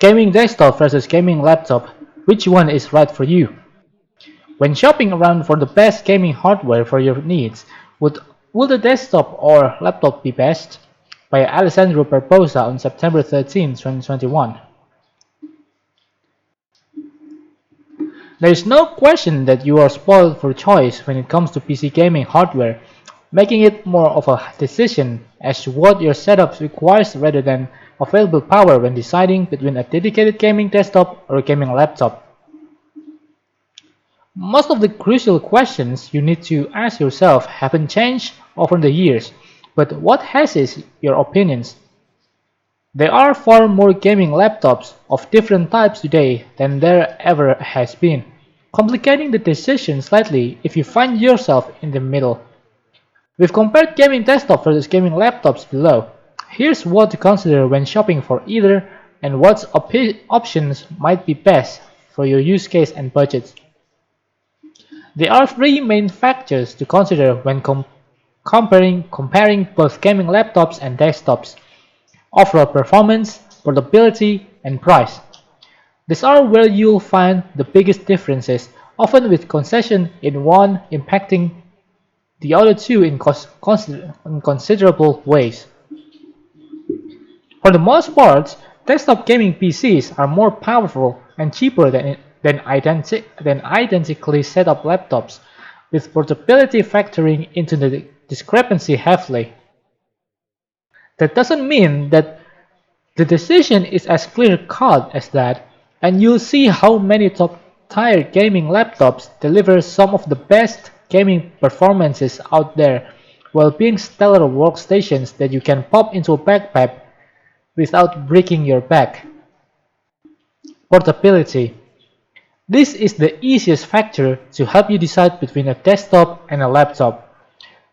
Gaming desktop versus gaming laptop, which one is right for you? When shopping around for the best gaming hardware for your needs, would a desktop or laptop be best? By Alessandro Barbosa on September 13, 2021. There is no question that you are spoiled for choice when it comes to PC gaming hardware, making it more of a decision as to what your setup requires rather than available power when deciding between a dedicated gaming desktop or a gaming laptop. Most of the crucial questions you need to ask yourself haven't changed over the years, but what has is your opinions. There are far more gaming laptops of different types today than there ever has been, complicating the decision slightly if you find yourself in the middle. We've compared gaming desktop versus gaming laptops below. Here's what to consider when shopping for either and what options might be best for your use case and budget. There are three main factors to consider when comparing both gaming laptops and desktops: overall performance, portability, and price. These are where you'll find the biggest differences, often with concession in one impacting the other two in considerable ways. For the most part, desktop gaming PCs are more powerful and cheaper than identically set up laptops, with portability factoring into the discrepancy heavily. That doesn't mean that the decision is as clear-cut as that, and you'll see how many top-tier gaming laptops deliver some of the best gaming performances out there, while being stellar workstations that you can pop into a backpack without breaking your back. Portability. This is the easiest factor to help you decide between a desktop and a laptop.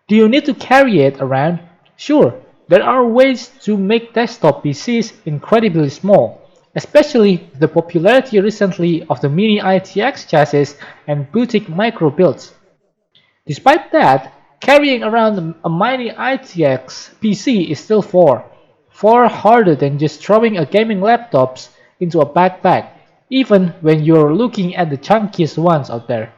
Do you need to carry it around? Sure, there are ways to make desktop PCs incredibly small, especially the popularity recently of the Mini ITX chassis and boutique micro builds. Despite that, carrying around a Mini ITX PC is still far harder than just throwing a gaming laptops into a backpack, even when you're looking at the chunkiest ones out there.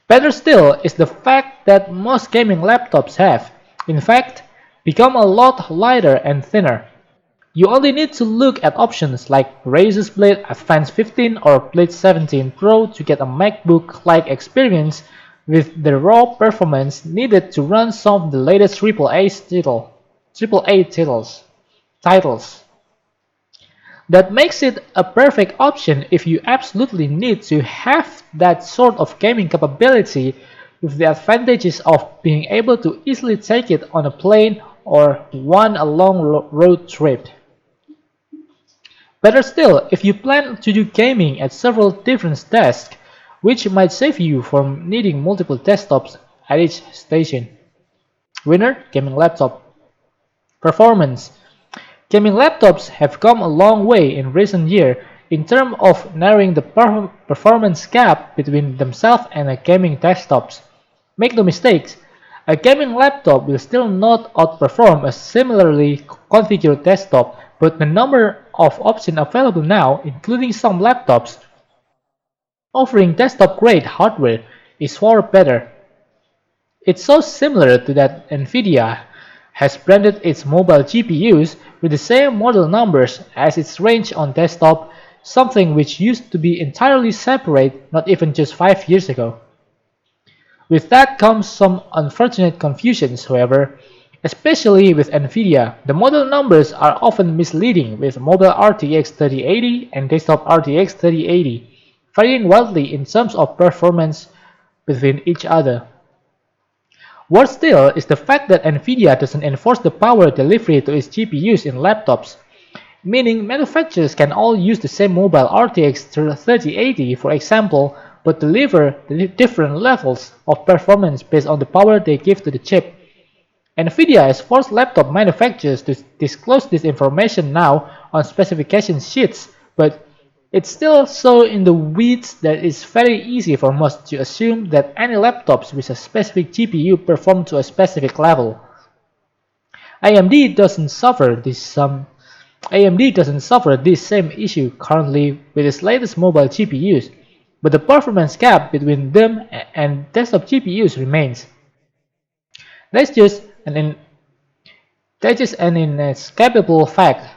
Better still is the fact that most gaming laptops have, in fact, become a lot lighter and thinner. You only need to look at options like Razer's Blade Advance 15 or Blade 17 Pro to get a MacBook-like experience with the raw performance needed to run some of the latest AAA titles. That makes it a perfect option if you absolutely need to have that sort of gaming capability with the advantages of being able to easily take it on a plane or a long road trip. Better still, if you plan to do gaming at several different desks, which might save you from needing multiple desktops at each station. Winner, gaming laptop. Performance. Gaming laptops have come a long way in recent years in terms of narrowing the performance gap between themselves and a gaming desktops. Make no mistakes, a gaming laptop will still not outperform a similarly configured desktop, but the number of options available now, including some laptops offering desktop-grade hardware, is far better. It's so similar to that Nvidia has branded its mobile GPUs with the same model numbers as its range on desktop, something which used to be entirely separate not even just 5 years ago. With that comes some unfortunate confusions, however, especially with Nvidia. The model numbers are often misleading, with mobile RTX 3080 and desktop RTX 3080 varying wildly in terms of performance between each other. Worse still is the fact that Nvidia doesn't enforce the power delivery to its GPUs in laptops, meaning manufacturers can all use the same mobile RTX 3080 for example, but deliver different levels of performance based on the power they give to the chip. Nvidia has forced laptop manufacturers to disclose this information now on specification sheets, but it's still so in the weeds that it's very easy for most to assume that any laptops with a specific GPU perform to a specific level. AMD doesn't suffer AMD doesn't suffer this same issue currently with its latest mobile GPUs, but the performance gap between them and desktop GPUs remains. That's just an in, that's just an inescapable fact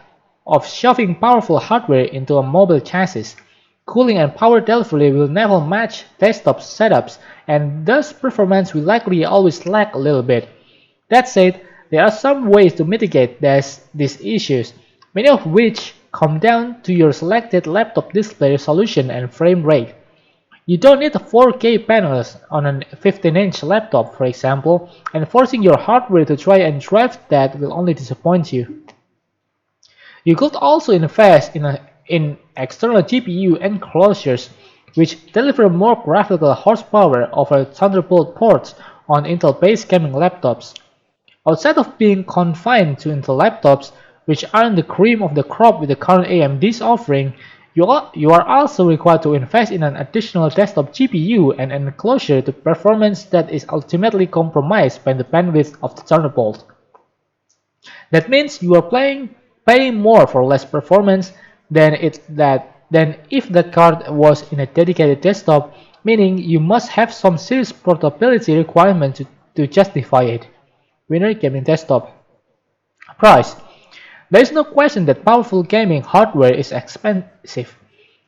of shoving powerful hardware into a mobile chassis. Cooling and power delivery will never match desktop setups, and thus performance will likely always lag a little bit. That said, there are some ways to mitigate these issues, many of which come down to your selected laptop display resolution and frame rate. You don't need 4K panels on a 15-inch laptop, for example, and forcing your hardware to try and drive that will only disappoint you. You could also invest in external GPU enclosures, which deliver more graphical horsepower over Thunderbolt ports on Intel-based gaming laptops. Outside of being confined to Intel laptops, which aren't the cream of the crop with the current AMD's offering, you are also required to invest in an additional desktop GPU and enclosure to performance that is ultimately compromised by the bandwidth of the Thunderbolt. That means you are paying more for less performance than if that card was in a dedicated desktop, meaning you must have some serious portability requirement to justify it. Winner Gaming Desktop. Price. There is no question that powerful gaming hardware is expensive,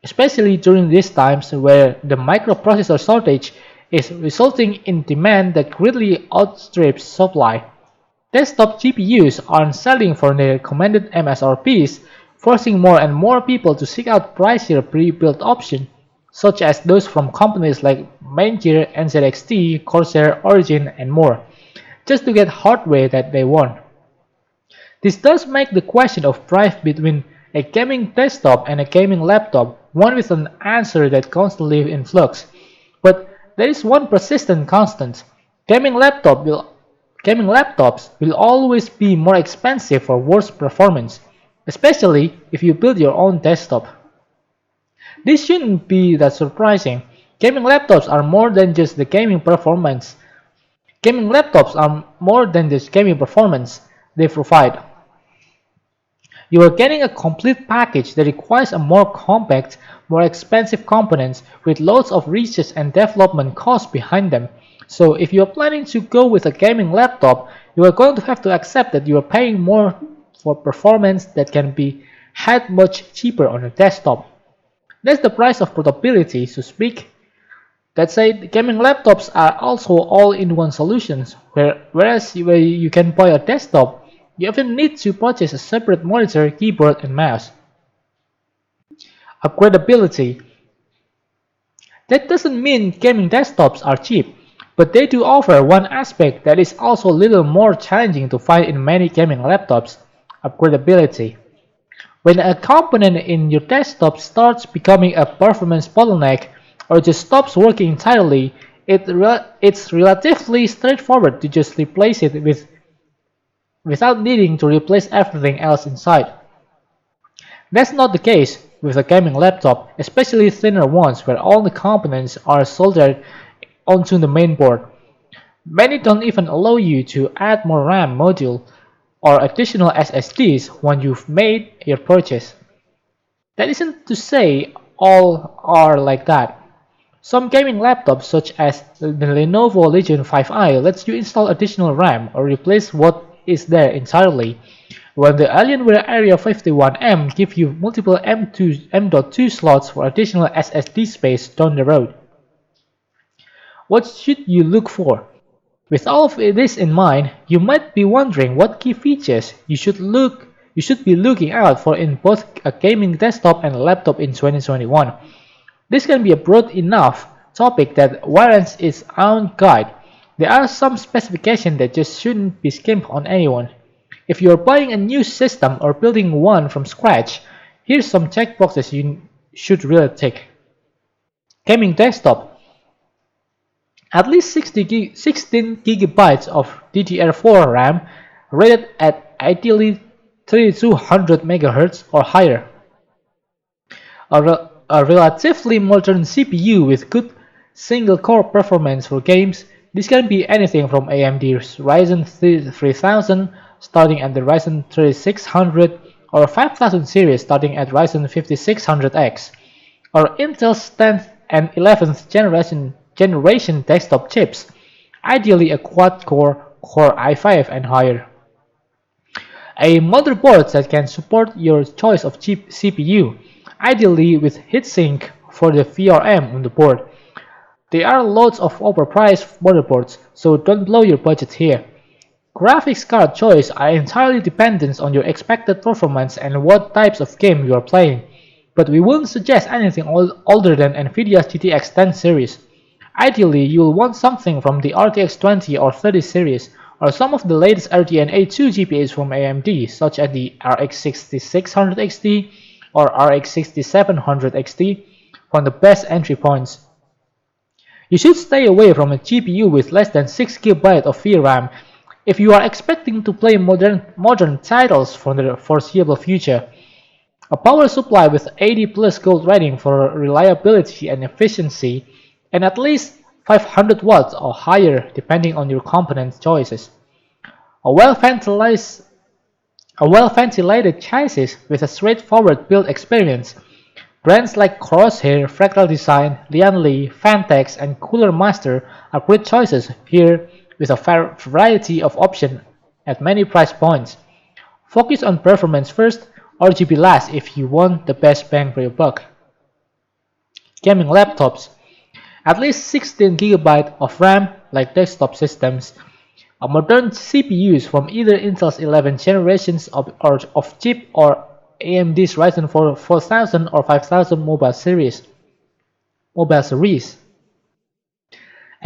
especially during these times where the microprocessor shortage is resulting in demand that greatly outstrips supply. Desktop GPUs aren't selling for their recommended MSRPs, forcing more and more people to seek out pricier pre-built options, such as those from companies like Maingear, NZXT, Corsair, Origin, and more, just to get hardware that they want. This does make the question of price between a gaming desktop and a gaming laptop one with an answer that constantly in flux. But there is one persistent constant. Gaming laptops will always be more expensive for worse performance, especially if you build your own desktop. This shouldn't be that surprising. Gaming laptops are more than just the gaming performance. Gaming laptops are more than just gaming performance they provide. You are getting a complete package that requires a more compact, more expensive components with loads of research and development costs behind them. So if you are planning to go with a gaming laptop, you are going to have to accept that you are paying more for performance that can be had much cheaper on a desktop. That's the price of portability, so to speak. That said, gaming laptops are also all-in-one solutions, whereas where you can buy a desktop, you often need to purchase a separate monitor, keyboard, and mouse. Upgradability. That doesn't mean gaming desktops are cheap, but they do offer one aspect that is also a little more challenging to find in many gaming laptops: upgradability. When a component in your desktop starts becoming a performance bottleneck or just stops working entirely, it's relatively straightforward to just replace it without needing to replace everything else inside. That's not the case with a gaming laptop, especially thinner ones where all the components are soldered onto the main board. Many don't even allow you to add more RAM module or additional SSDs when you've made your purchase. That isn't to say all are like that. Some gaming laptops such as the Lenovo Legion 5i lets you install additional RAM or replace what is there entirely, while the Alienware Area 51M gives you multiple M.2 slots for additional SSD space down the road. What should you look for? With all of this in mind, you might be wondering what key features you should be looking out for in both a gaming desktop and a laptop in 2021. This can be a broad enough topic that warrants its own guide. There are some specifications that just shouldn't be skimmed on anyone. If you are buying a new system or building one from scratch, here's some checkboxes you should really tick. Gaming desktop. At least 16 gigabytes of DDR4 RAM rated at ideally 3200 MHz or higher. A relatively modern CPU with good single-core performance for games. This can be anything from AMD's Ryzen 3000 starting at the Ryzen 3600 or 5000 series starting at Ryzen 5600X, or Intel's 10th and 11th generation desktop chips, ideally a quad-core Core i5 and higher. A motherboard that can support your choice of cheap CPU, ideally with heatsink for the VRM on the board. There are loads of overpriced motherboards, so don't blow your budget here. Graphics card choice are entirely dependent on your expected performance and what types of game you are playing, but we wouldn't suggest anything older than Nvidia's GTX 10 series. Ideally, you'll want something from the RTX 20 or 30 series, or some of the latest RDNA 2 GPUs from AMD, such as the RX 6600 XT or RX 6700 XT, for the best entry points. You should stay away from a GPU with less than 6GB of VRAM if you are expecting to play modern titles for the foreseeable future. A power supply with 80 plus gold rating for reliability and efficiency, and at least 500 watts or higher depending on your component choices. A well-ventilated chassis with a straightforward build experience. Brands like Crosshair, Fractal Design, Lianli, Fantex, and Cooler Master are great choices here with a variety of options at many price points. Focus on performance first, RGB last if you want the best bang for your buck. Gaming laptops. At least 16GB of RAM like desktop systems. Modern CPUs from either Intel's 11 generations of chip or AMD's Ryzen 4 4000 or 5000 mobile series.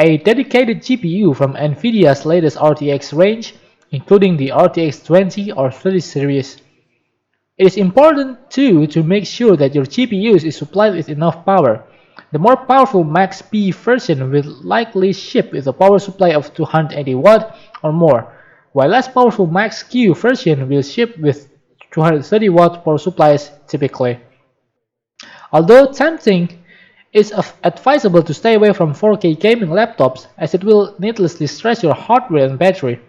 A dedicated GPU from Nvidia's latest RTX range, including the RTX 20 or 30 series. It is important too to make sure that your GPU is supplied with enough power. The more powerful Max P version will likely ship with a power supply of 280 watt or more, while less powerful Max Q version will ship with 230 watt power supplies typically. Although tempting, it's advisable to stay away from 4K gaming laptops as it will needlessly stress your hardware and battery.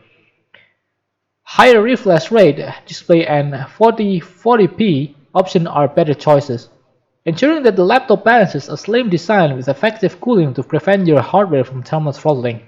Higher refresh rate display and 4040p option are better choices, ensuring that the laptop balances a slim design with effective cooling to prevent your hardware from thermal throttling.